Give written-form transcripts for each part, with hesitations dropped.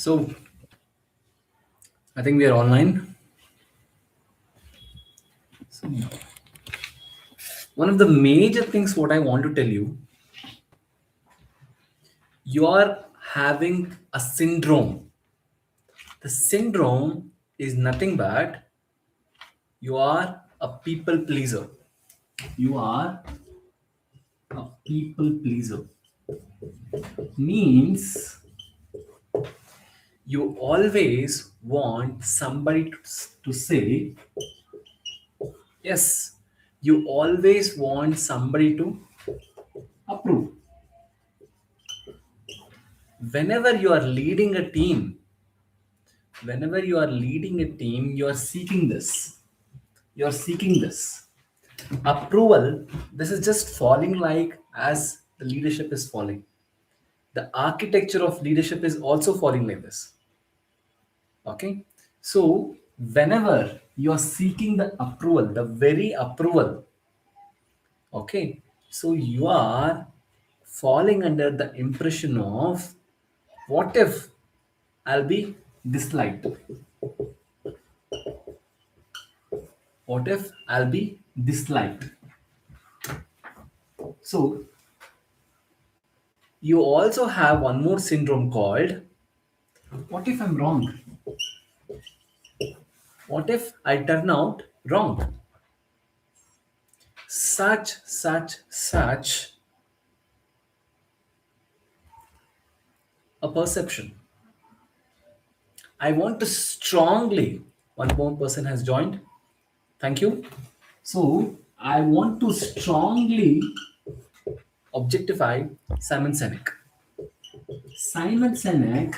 So I think we are online. So one of the major things what I want to tell you, you are having a syndrome. The syndrome is nothing but you are a people pleaser. You are a people pleaser. Means you always want somebody to say yes. You always want somebody to approve. Whenever you are leading a team, whenever you are leading a team, you are seeking this. You are seeking this approval. This is just falling like as the leadership is falling. The architecture of leadership is also falling like this. Okay. So whenever you are seeking the approval, the very approval, okay, so you are falling under the impression of what if I'll be disliked? What if I'll be disliked? So you also have one more syndrome called what if I'm wrong? What if I turn out wrong? Such a perception. I want to strongly, one more person has joined. Thank you. So I want to strongly objectify Simon Sinek. Simon Sinek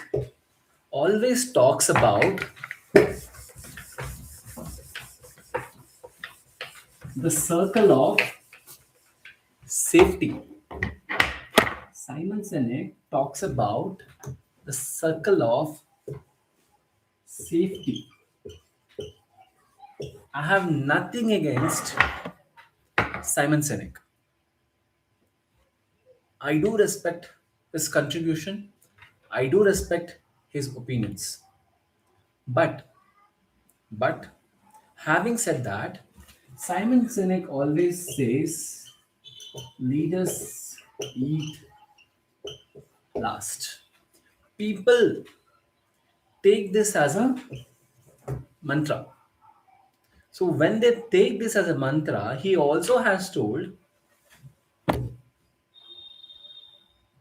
always talks about the circle of safety. Simon Sinek talks about the circle of safety. I have nothing against Simon Sinek. I do respect his contribution. I do respect his opinions. But but having said that, Simon Sinek always says leaders eat last. People take this as a mantra. So when they take this as a mantra, he also has told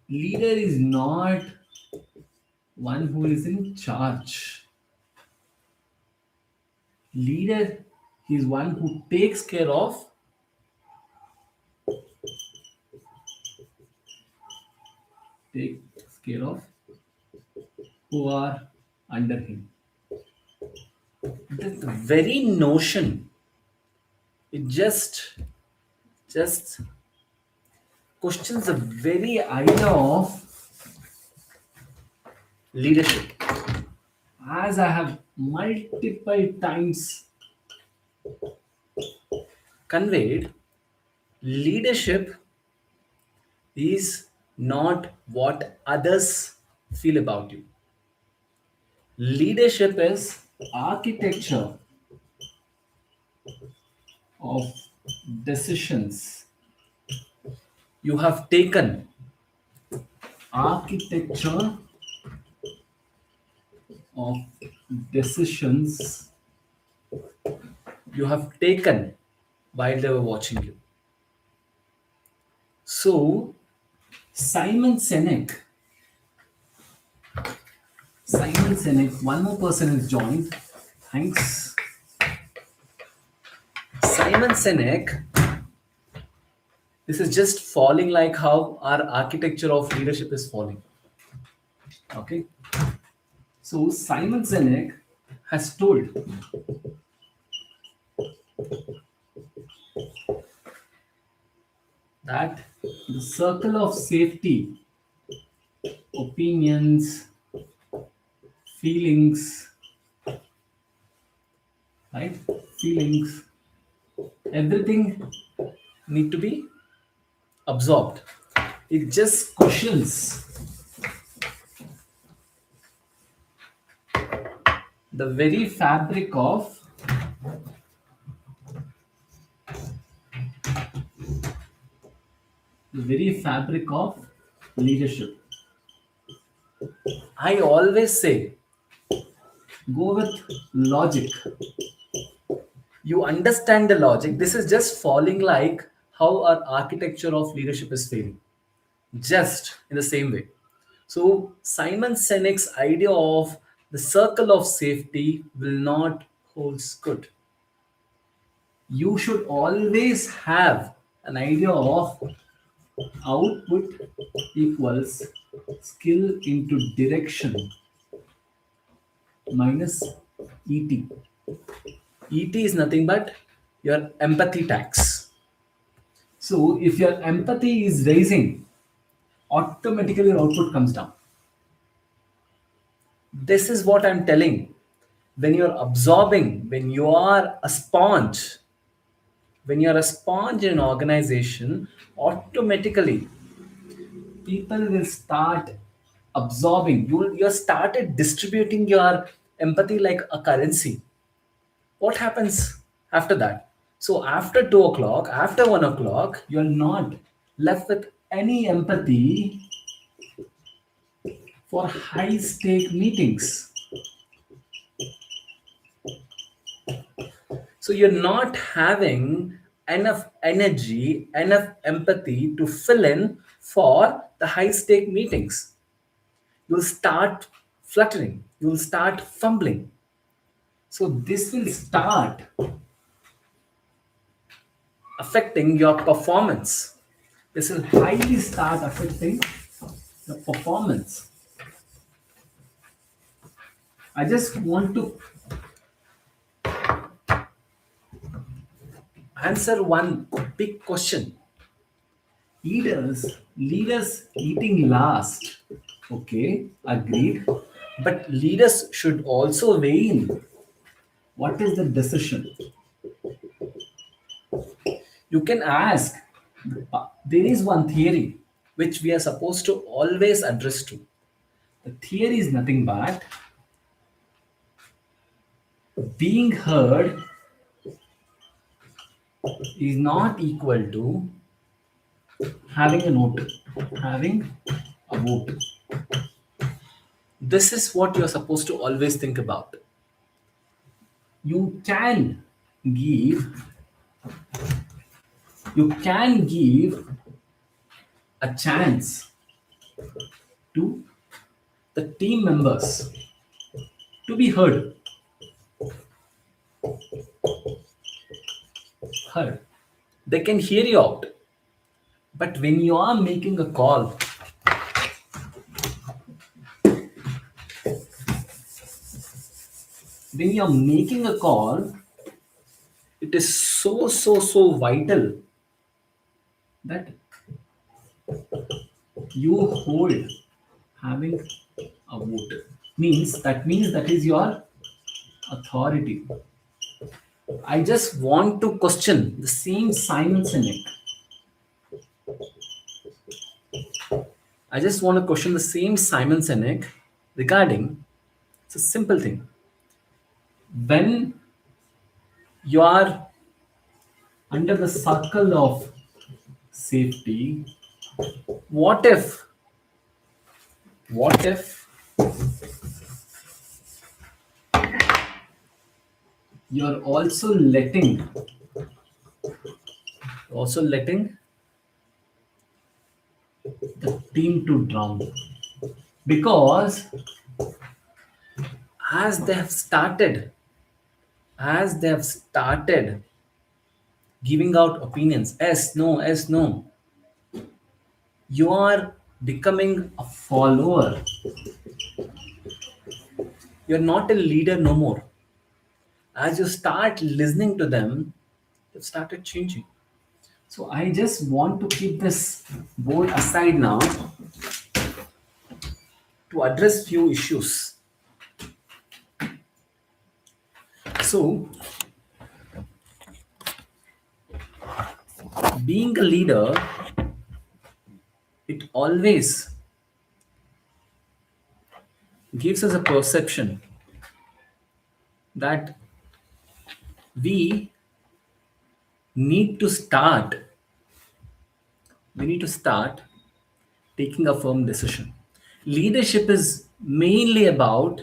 leader is not one who is in charge. Leader is one who takes care of who are under him. The very notion, it just questions the very idea of leadership. As I have multiple times conveyed, leadership is not what others feel about you. Leadership is architecture of decisions you have taken. Architecture of decisions you have taken while they were watching you. So, Simon Sinek, Simon Sinek, one more person has joined. Thanks. Simon Sinek, this is just falling like how our architecture of leadership is falling. Okay. So, Simon Sinek has told that the circle of safety, opinions, feelings, right? Feelings, everything need to be absorbed. It just cushions the very fabric of the very fabric of leadership. I always say go with logic. You understand the logic. This is just falling like how our architecture of leadership is failing. Just in the same way. So Simon Sinek's idea of the circle of safety will not hold good. You should always have an idea of output equals skill into direction minus ET. ET is nothing but your empathy tax. So if your empathy is rising, automatically your output comes down. This is what I'm telling. When you're absorbing, when you're a sponge in an organization, automatically people will start absorbing. You started distributing your empathy like a currency. What happens after that? So after 2 o'clock, after 1 o'clock, you're not left with any empathy for high stake meetings. So you're not having enough energy, enough empathy to fill in for the high stake meetings. You'll start fluttering, you'll start fumbling. So this will start affecting your performance. This will highly start affecting your performance. I just want to answer one big question. Leaders eating last. Okay, agreed. But leaders should also weigh in. What is the decision? You can ask. There is one theory which we are supposed to always address to. The theory is nothing but being heard is not equal to having a vote. Having a vote. This is what you're supposed to always think about. You can give you can give a chance to the team members to be heard. They can hear you out. But when you are making a call, when you're making a call, it is so vital that you hold having a vote. Means that is your authority. I just want to question the same Simon Sinek. I just want to question the same Simon Sinek regarding it's a simple thing. When you are under the circle of safety, what if what if you're also letting the team to drown? Because as they have started as they have started giving out opinions, yes, no, you are becoming a follower. You're not a leader no more. As you start listening to them, you've started changing. So I just want to keep this board aside now to address few issues. So being a leader, it always gives us a perception that we need to start we need to start taking a firm decision. Leadership is mainly about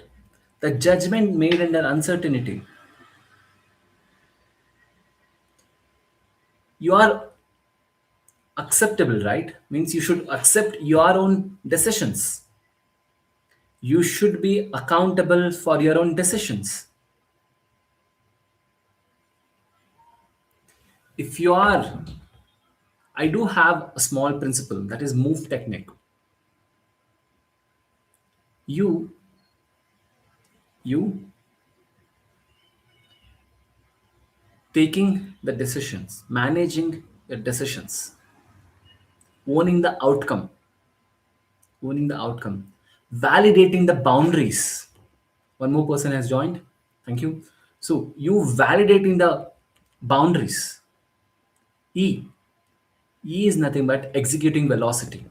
the judgment made under uncertainty. You are acceptable, right? Means you should accept your own decisions. You should be accountable for your own decisions. If you are, I do have a small principle that is move technique. You, you taking the decisions, managing your decisions, owning the outcome, owning the outcome, validating the boundaries. One more person has joined. Thank you. So you validating the boundaries. E. E is nothing but executing velocity.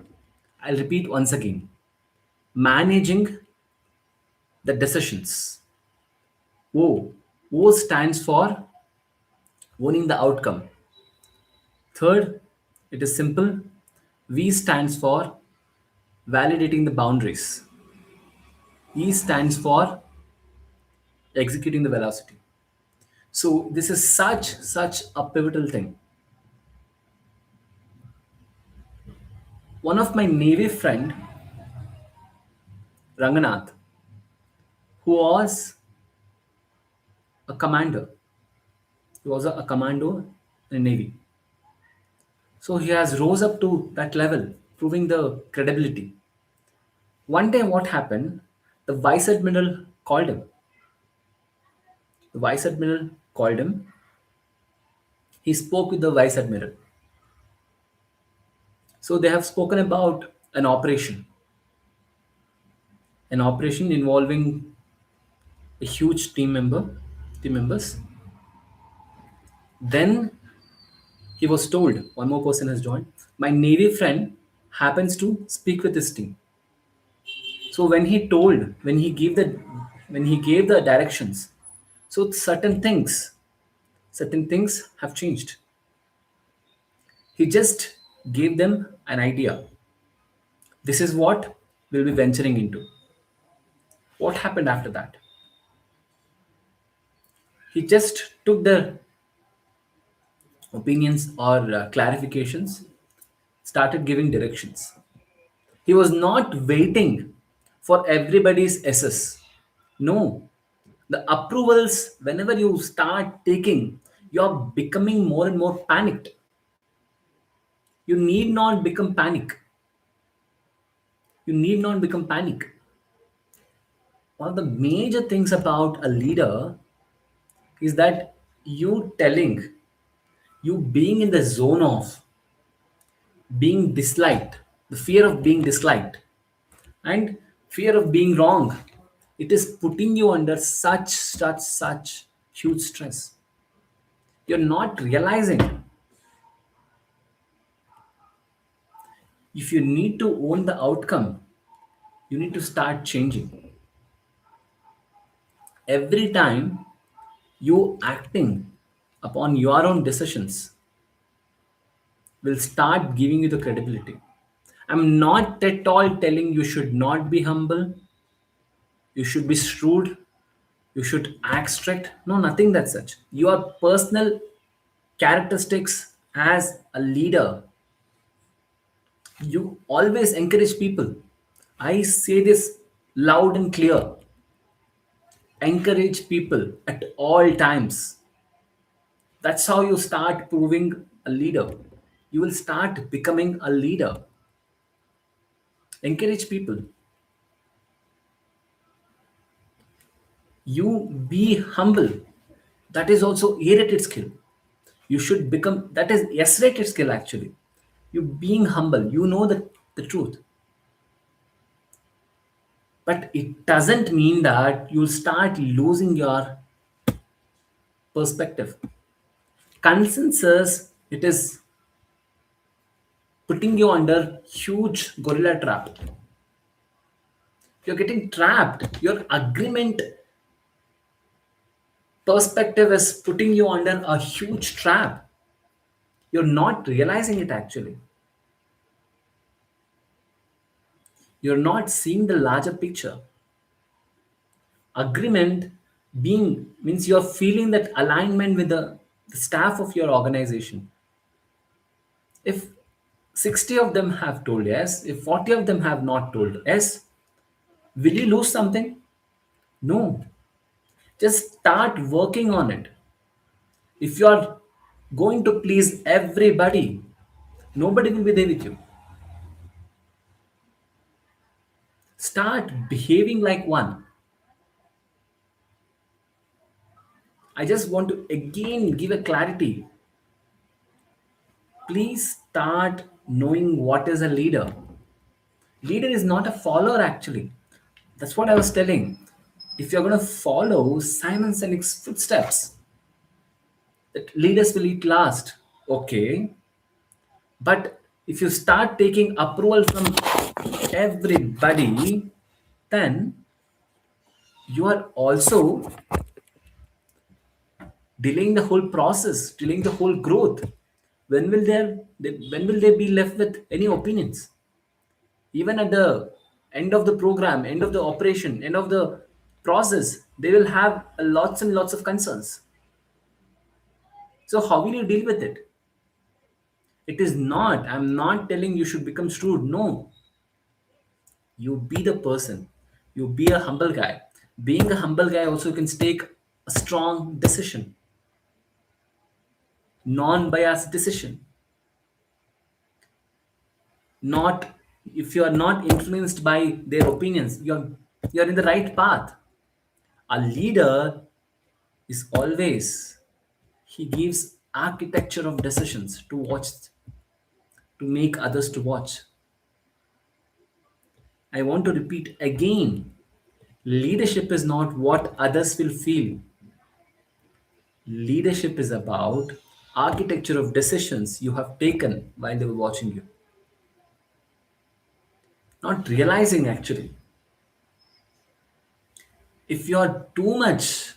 I'll repeat once again. Managing the decisions. O. O stands for owning the outcome. Third, it is simple. V stands for validating the boundaries. E stands for executing the velocity. So this is such a pivotal thing. One of my Navy friend, Ranganath, who was a commander. He was a commando in Navy. So he has rose up to that level, proving the credibility. One day what happened? The vice admiral called him. The vice admiral called him. He spoke with the vice admiral. So they have spoken about an operation involving a huge team members. Then he was told, one more person has joined. My Navy friend happens to speak with his team. So when he gave the directions, so certain things have changed. He just gave them an idea. This is what we'll be venturing into. What happened after that? He just took the opinions or clarifications, started giving directions. He was not waiting for everybody's SS. No. The approvals, whenever you start taking, you're becoming more and more panicked. You need not become panic. You need not become panic. One of the major things about a leader is that you being in the zone of being disliked, the fear of being disliked, and fear of being wrong. It is putting you under such huge stress. You're not realizing. If you need to own the outcome, you need to start changing. Every time you acting upon your own decisions will start giving you the credibility. I'm not at all telling you should not be humble, you should be shrewd, you should act strict. No, nothing that such. Your personal characteristics as a leader, you always encourage people. I say this loud and clear. Encourage people at all times. That's how you start proving a leader. You will start becoming a leader. Encourage people. You be humble. That is also A-rated skill. You should become, that is S-rated skill actually. You being humble, you know the truth. But it doesn't mean that you'll start losing your perspective. Consensus, it is putting you under huge gorilla trap. You're getting trapped. Your agreement Perspective is putting you under a huge trap. You're not realizing it actually. You're not seeing the larger picture. Agreement being means you're feeling that alignment with the staff of your organization. If 60 of them have told yes, if 40 of them have not told yes, will you lose something? No. Just start working on it. If you are going to please everybody, nobody will be there with you. Start behaving like one. I just want to again give a clarity. Please start knowing what is a leader. Leader is not a follower actually. That's what I was telling. If you're going to follow Simon Sinek's footsteps, that leaders will eat last. Okay. But if you start taking approval from everybody, then you are also delaying the whole process, delaying the whole growth. When will they be left with any opinions? Even at the end of the program, end of the operation, end of the process, they will have lots and lots of concerns. So how will you deal with it? It is not, I'm not telling you should become shrewd. No, you be the person. You be a humble guy. Being a humble guy also can take a strong decision, non-biased decision. Not if you are not influenced by their opinions, you're in the right path. A leader is always he gives architecture of decisions to watch, to make others to watch. I want to repeat again, leadership is not what others will feel. Leadership is about architecture of decisions you have taken while they were watching you, not realizing actually. If you are too much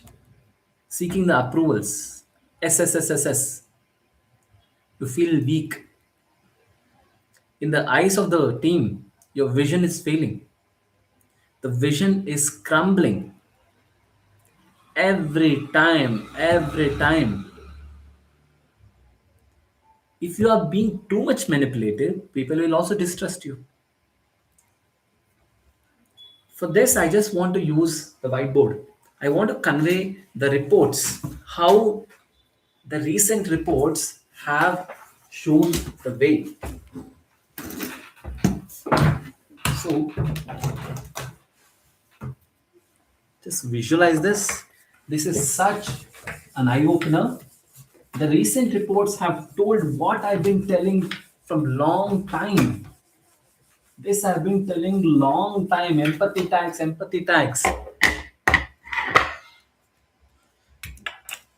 seeking the approvals, SSSSS, you feel weak. In the eyes of the team, your vision is failing. The vision is crumbling every time, every time. If you are being too much manipulative, people will also distrust you. For this, I just want to use the whiteboard. I want to convey the reports, how the recent reports have shown the way. So just visualize this. This is such an eye opener. The recent reports have told what I've been telling from long time. This I've been telling long time. Empathy tax, empathy tax.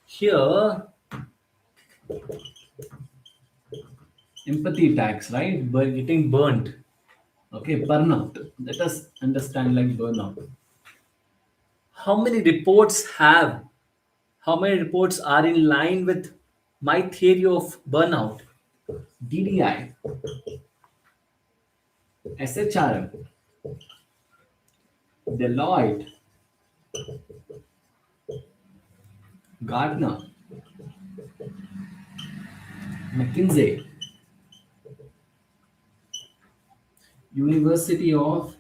Here, empathy tax, right? By getting burnt. Okay, burnout. Let us understand like burnout. How many reports have? How many reports are in line with my theory of burnout? DDI, SHRM, Deloitte, Gartner, McKinsey, University of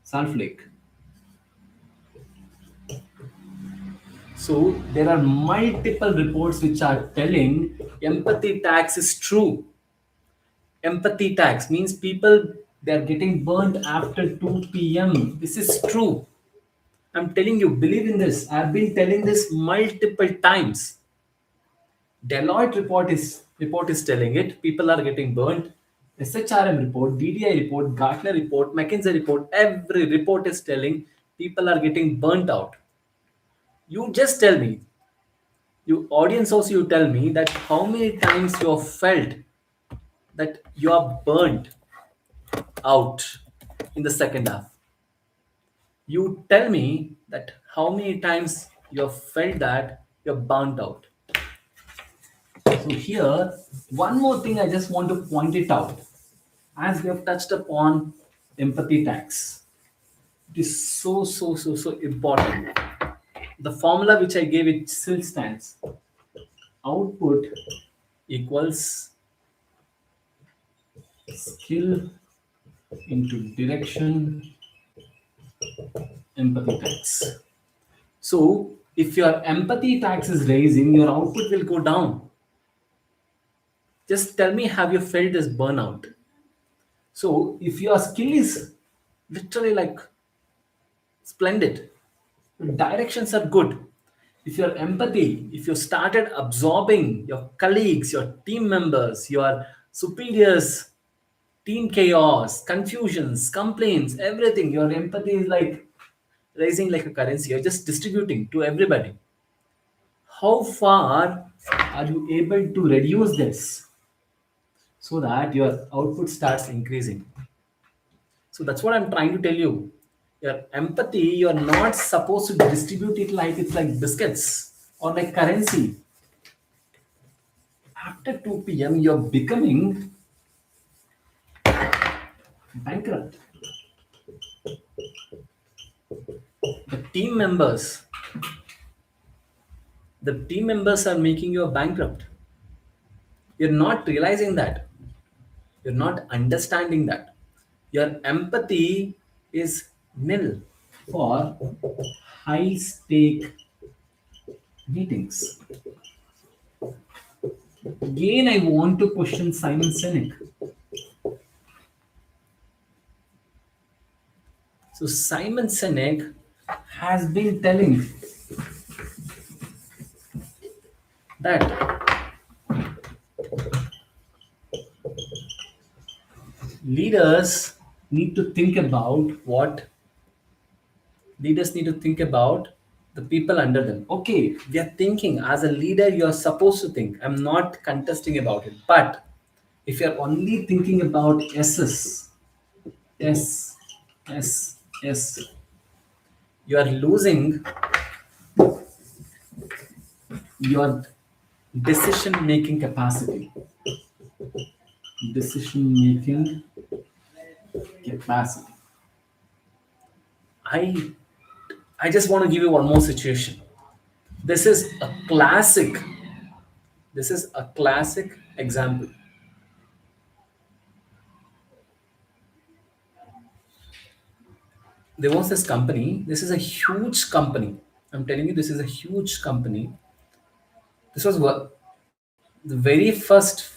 Salt Lake. So there are multiple reports which are telling empathy tax is true. Empathy tax means people they are getting burnt after 2 p.m. This is true. I'm telling you, believe in this. I've been telling this multiple times. Deloitte report is telling it. People are getting burnt. SHRM report, DDI report, Gartner report, McKinsey report. Every report is telling people are getting burnt out. You just tell me, you audience also, you tell me that how many times you have felt that you are burnt out in the second half. You tell me that how many times you have felt that you're burnt out. So here, one more thing I just want to point it out. As we have touched upon empathy tax, it is so important. The formula which I gave, it still stands. Output equals skill into direction empathy tax. So if your empathy tax is raising, your output will go down. Just tell me, have you felt this burnout? So if your skill is literally like splendid, your directions are good. If your empathy, if you started absorbing your colleagues, your team members, your superiors, team chaos, confusions, complaints, everything, your empathy is like raising like a currency. You're just distributing to everybody. How far are you able to reduce this so that your output starts increasing? So that's what I'm trying to tell you. Your empathy, you're not supposed to distribute it like it's like biscuits or like currency. After 2 p.m., you're becoming bankrupt. The team members, the team members are making you a bankrupt. You're not realizing that. You're not understanding that. Your empathy is nil for high stake meetings. Again, I want to question Simon Sinek. So, Simon Sinek has been telling that leaders need to think about what leaders need to think about the people under them. Okay, we are thinking as a leader, you're supposed to think. I'm not contesting about it. But if you're only thinking about S's, S, S, S, you are losing your decision making capacity. Decision making capacity. I I just want to give you one more situation. This is a classic. This is a classic example. There was this company. This is a huge company. I'm telling you, this is a huge company. This was the very first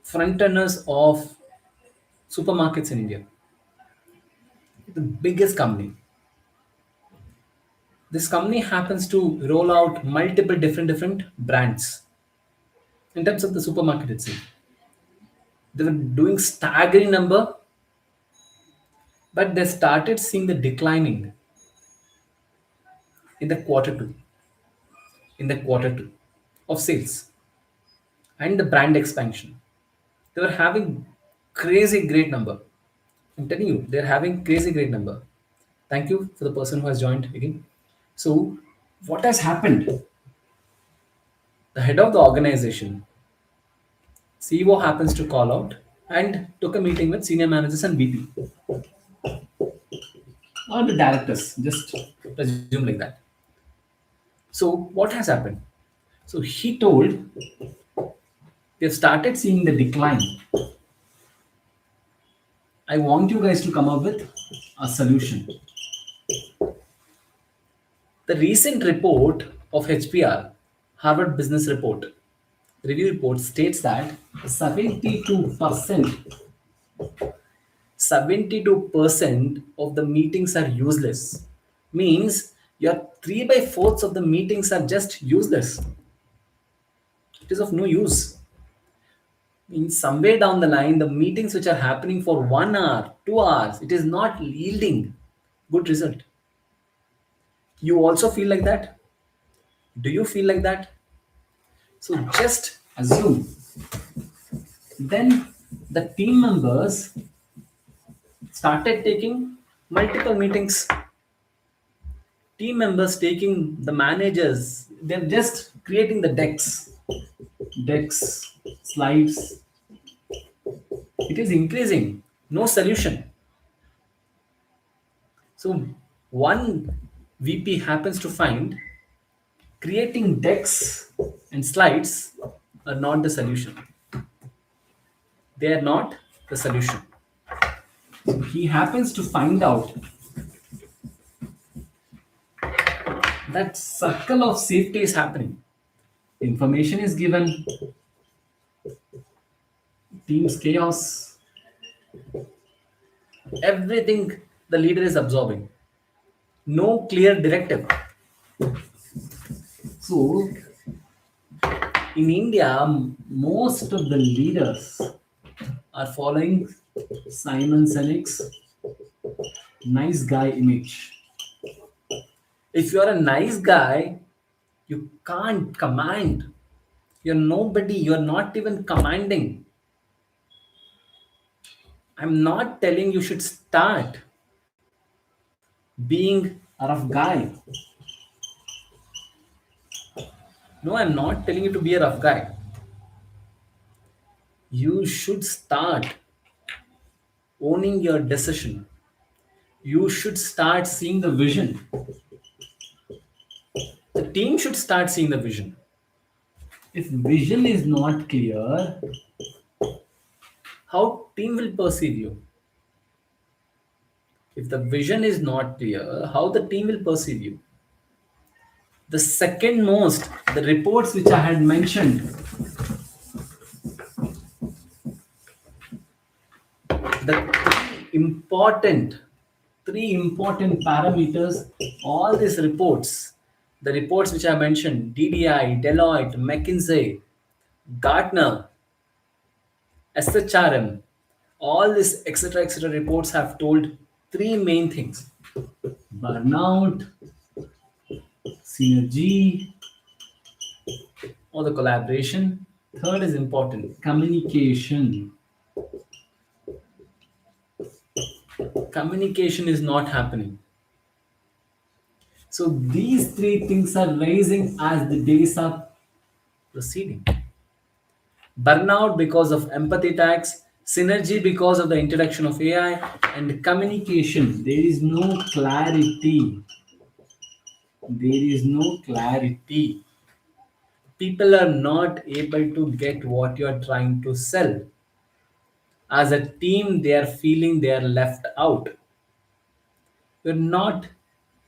front runners of supermarkets in India. The biggest company. This company happens to roll out multiple different brands in terms of the supermarket itself. They were doing staggering number, but they started seeing the declining in the quarter two of sales and the brand expansion. They were having crazy great number. I'm telling you, they're having crazy great number. Thank you for the person who has joined again. So, what has happened? The head of the organization, CEO, happens to call out and took a meeting with senior managers and VP or the directors. Just assume like that. So, what has happened? So, he told they've started seeing the decline. I want you guys to come up with a solution. The recent report of HBR, Harvard Business Report, review report states that 72% of the meetings are useless. Means your 3 by 4ths of the meetings are just useless. It is of no use. Means somewhere down the line, the meetings which are happening for 1 hour, 2 hours, it is not yielding good result. You also feel like that? Do you feel like that? So just assume. Then the team members started taking multiple meetings. Team members taking the managers, they're just creating the decks, slides. It is increasing, no solution. So one VP happens to find creating decks and slides are not the solution. They are not the solution. So he happens to find out that circle of safety is happening. Information is given, team's chaos, everything the leader is absorbing. No clear directive. So in India, most of the leaders are following Simon Sinek's nice guy image. If you're a nice guy, you can't command. You're nobody, you're not even commanding. I'm not telling you should start being a rough guy. No, I'm not telling you to be a rough guy. You should start owning your decision. You should start seeing the vision. The team should start seeing the vision. If vision is not clear, how team will perceive you? If the vision is not clear, how the team will perceive you? The second most, the reports which I had mentioned, the three important parameters, all these reports, the reports which I mentioned, DDI, Deloitte, McKinsey, Gartner, SHRM, all these etc reports have told three main things: burnout, synergy, or the collaboration. Third is important: communication. Communication is not happening. So these three things are rising as the days are proceeding. Burnout because of empathy tax, synergy because of the introduction of AI, and communication. There is no clarity. There is no clarity. People are not able to get what you are trying to sell. As a team, they are feeling they are left out. You're not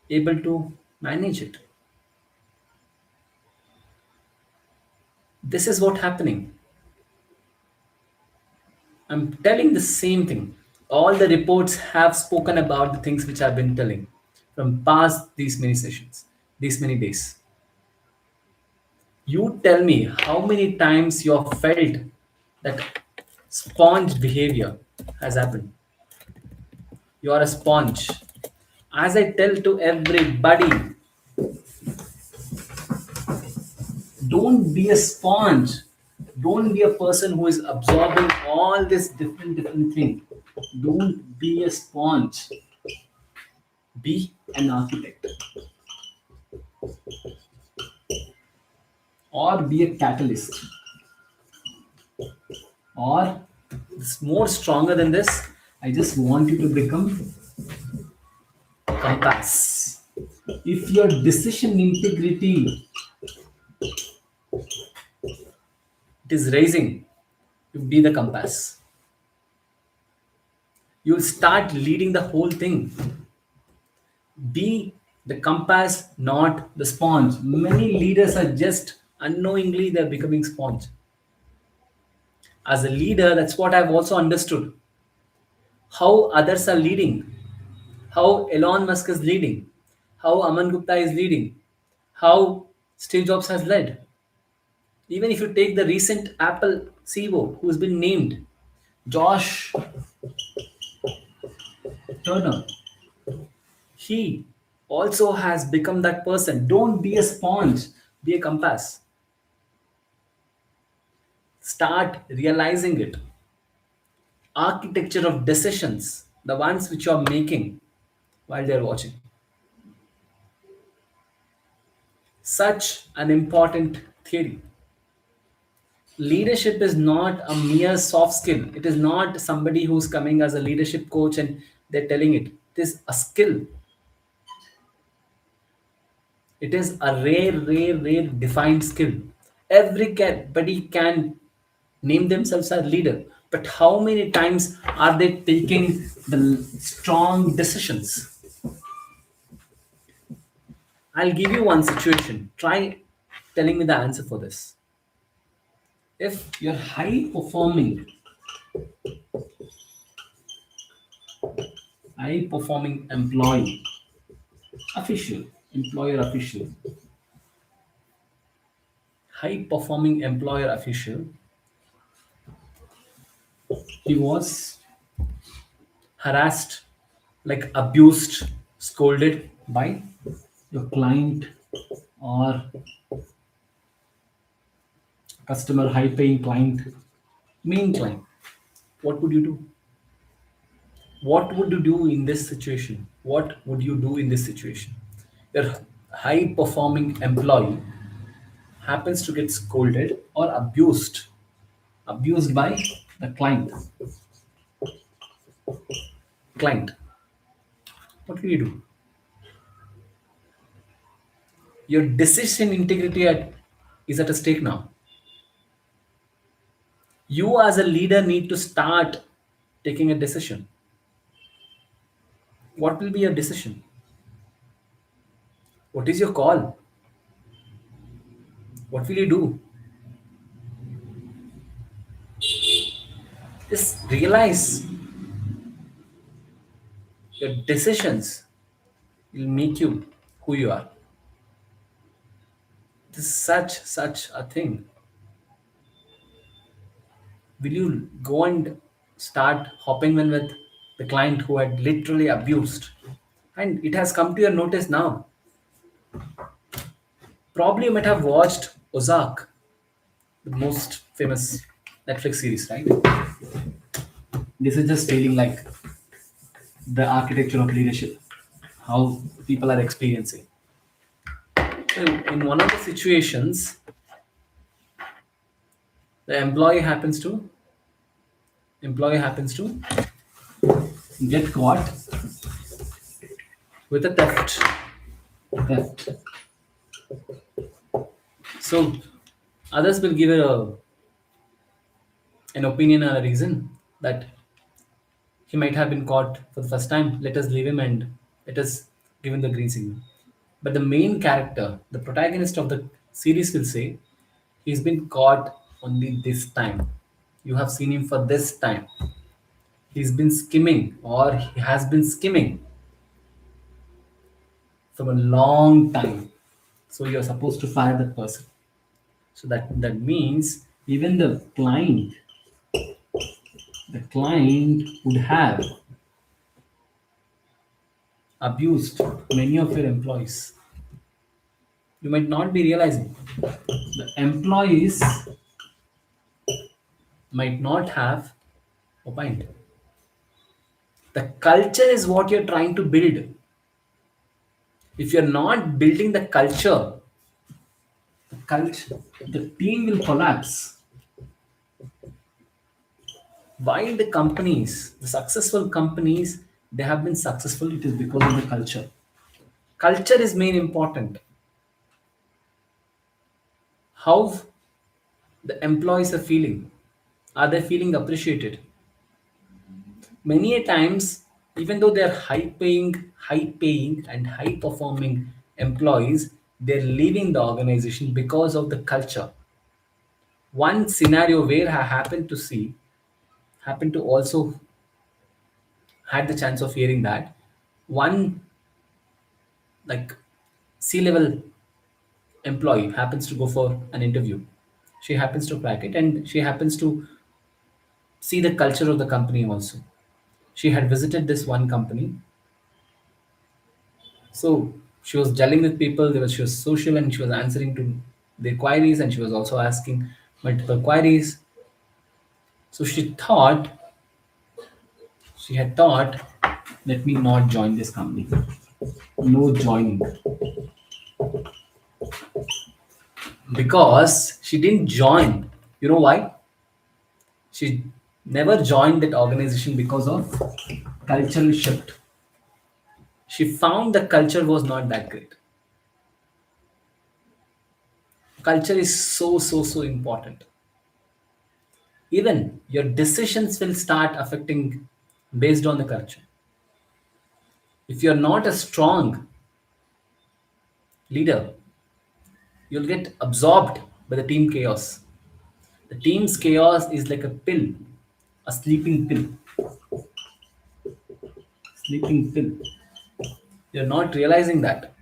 able to manage it. This is what happening. I'm telling the same thing. All the reports have spoken about the things which I've been telling from past these many sessions, these many days. You tell me how many times you have felt that sponge behavior has happened. You are a sponge. As I tell to everybody, don't be a sponge. Don't be a person who is absorbing all this different thing. Don't be a sponge. Be an architect or be a catalyst, or it's more stronger than this. I just want you to become compass. If your decision integrity is raising, you be the compass. You'll start leading the whole thing. Be the compass, not the sponge. Many leaders are just unknowingly they're becoming sponge. As a leader, that's what I've also understood. How others are leading, how Elon Musk is leading, how Aman Gupta is leading, how Steve Jobs has led. Even if you take the recent Apple CEO who's been named, Josh Turner, he also has become that person. Don't be a sponge, be a compass. Start realizing it. Architecture of decisions, the ones which you are making while they're watching. Such an important theory. Leadership is not a mere soft skill. It is not somebody who's coming as a leadership coach and they're telling it. It is a skill. It is a rare defined skill. Everybody can name themselves a leader, but how many times are they taking the strong decisions? I'll give you one situation. Try telling me the answer for this. If you're high performing employee, official, employer official, high performing employer official, he was harassed, like abused, scolded by your client or customer, high paying client, main client. What would you do? What would you do in this situation? What would you do in this situation? Your high performing employee happens to get scolded or abused by the client. What will you do? Your decision integrity is at a stake now. You as a leader need to start taking a decision. What will be your decision? What is your call? What will you do? Just realize your decisions will make you who you are. This is such a thing. Will you go and start hopping in with the client who had literally abused? And it has come to your notice now. Probably you might have watched Ozark, the most famous Netflix series, right? This is just stating like the architecture of leadership, how people are experiencing. So in one of the situations, the employee happens to get caught with a theft. So others will give an opinion or a reason that he might have been caught for the first time. Let us leave him and let us give him the green signal. But the main character, the protagonist of the series, will say he's been caught only this time. You have seen him for this time. He's been skimming or he has been skimming from a long time. So you're supposed to fire that person. So that means even the client would have abused many of your employees. You might not be realizing. The employees might not have opined. The culture is what you're trying to build. If you're not building the team will collapse. Why the successful companies, they have been successful, it is because of the culture. Culture is main important. How the employees are feeling. Are they feeling appreciated? Many a times, even though they're high paying and high performing employees, they're leaving the organization because of the culture. One scenario where I happened to also had the chance of hearing that one, like, C-level employee happens to go for an interview. She happens to crack it and she happens to see the culture of the company also. She had visited this one company. So she was gelling with people. She was social and she was answering to their queries and she was also asking multiple queries. So she had thought, let me not join this company. No joining. because she didn't join. You know why? She never joined that organization because of cultural shift. She found the culture was not that great. Culture is so important. Even your decisions will start affecting based on the culture. If you're not a strong leader, you'll get absorbed by the team chaos. The team's chaos is like a pill, a sleeping pill. Sleeping pill. You're not realizing that.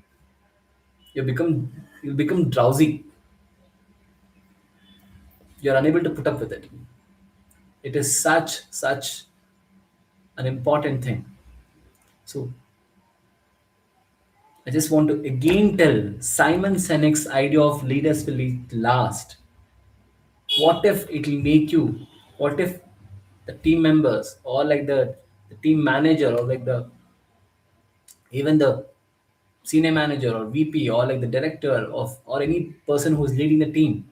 You become drowsy. You're unable to put up with it. It is such an important thing. So I just want to again tell Simon Sinek's idea of leaders will last. What if it will make you? What if the team members or like the team manager or like the even the senior manager or VP or like the director of or any person who's leading the team,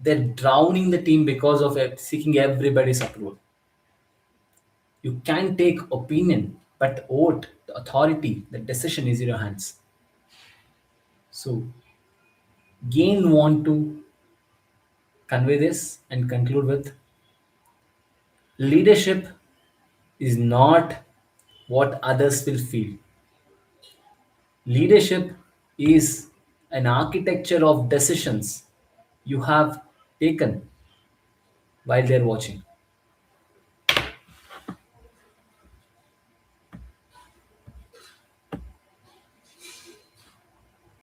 they're drowning the team because of seeking everybody's approval. You can take opinion, but vote, the authority, the decision is in your hands. So, again, want to convey this and conclude with leadership is not what others will feel. Leadership is an architecture of decisions you have taken while they're watching.